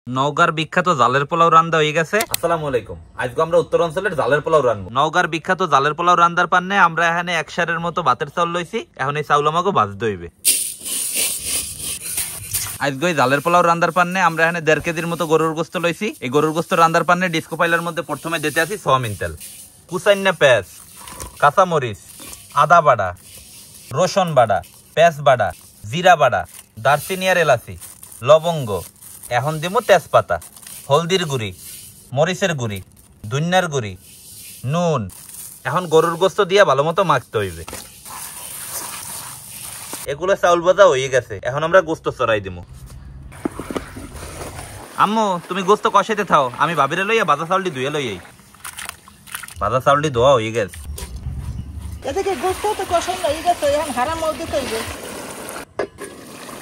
নওগাঁর বিখ্যাত জালের পোলাও রান্না হয়ে গেছে। আসসালামু আলাইকুম। আজকে আমরা উত্তরাঞ্চলের জালের পোলাও রান্না। নওগাঁর বিখ্যাত জালের পোলাও রান্নার পান্নে আমরা এখানে এক সারের মতো ভাতের চাউল লইছি। এখন এই চাউল আমাকে ভাজতে হইবে। আজকে এই জালের পোলাও রান্নার পান্নে আমরা এখানে 1.5 কেজির মতো গরুর গোস্ত লইছি। এই গরুর গোস্ত রান্নার পান্নে ডিস্কো পাইলার মধ্যে প্রথমে দিতে আছি সোয়াবিন তেল, কুচাইন্না পেঁয়াজ, কাঁচামরিচ, আদা বাটা, রসুন বাটা, পেঁয়াজ বাটা, জিরা বাটা, দারচিনি আর এলাচি, লবঙ্গ, এখন দিব তেজপাতা, হলদির গুঁড়ি, মরিচের গুঁড়ি, ধনিয়ার গুঁড়ি, নুন। এখন গরুর গোস্ত দিয়ে ভালো মতো মাখতে হইবে। এগুলো চাউল ভাজা হয়ে গেছে, এখন আমরা গোস্ত চড়াই দিব। আম্মু তুমি গোস্ত কষাইতে থাও, আমি ভাবিরে লইয়া ভাজা চাউলটি ধুয়ে লইয়াই। ভাজা চাউলটি ধোয়া হয়ে গেছে।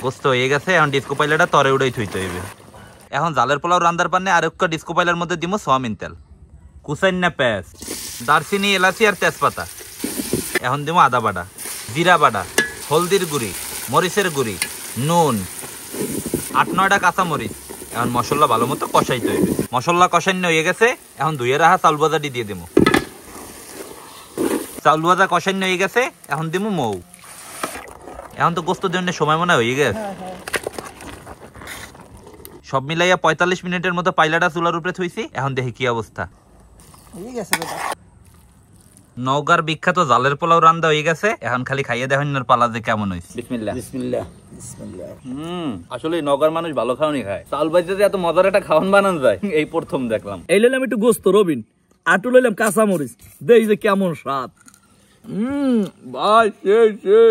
গোস্ত হয়ে গেছে, এখন ডিস্কো পাইলাটা তরে উড়াই থইতে হইবে। এখন জালের পোলাও রান্নার পান্নে আরেকটা ডিস্কো পাইলার মধ্যে দিব সোয়াবিন তেল, কুচাইন্না পেঁয়াজ, দারচিনি, এলাচি আর তেজপাতা। এখন দিব আদা বাটা, জিরা বাটা, হলদির গুঁড়ি, মরিচের গুঁড়ি, নুন, 8-9টা কাঁচামরিচ। এখন মশলা ভালো মতো কষাইতে হইবে। মশলা কষাইন্য হয়ে গেছে, এখন ধুয়ে রাখা চাউল ভাজাটি দিয়ে দিব। চাউল ভাজা কষাইন্য হয়ে গেছে, এখন দিব মৌ। এখন তো গোস্ত দেওয়ার সময় মনে হয়ে গেছে। সব মিলাইয়া 45 মিনিটের মতো পাইলাটা চুলার উপরে থইছি। এখন দেখি কি অবস্থা। নওগাঁর বিখ্যাত জালের পোলাও রান্না হয়ে গেছে। এখন খালি খাইয়ে দেখেন পালা যে কেমন হয়েছে। বিসমিল্লাহ বিসমিল্লাহ বিসমিল্লাহ। আসলে নওগাঁর মানুষ ভালো খাওয়ানি খায়। চাল ভাজতে যে এত মজার একটা খাওয়ান বানানো যায় এই প্রথম দেখলাম। এই লইলাম একটু গোস্ত রবিন, আটু লইলাম কাঁচামরিচ, দেখি যে কেমন স্বাদ। ভাই সেই সেই।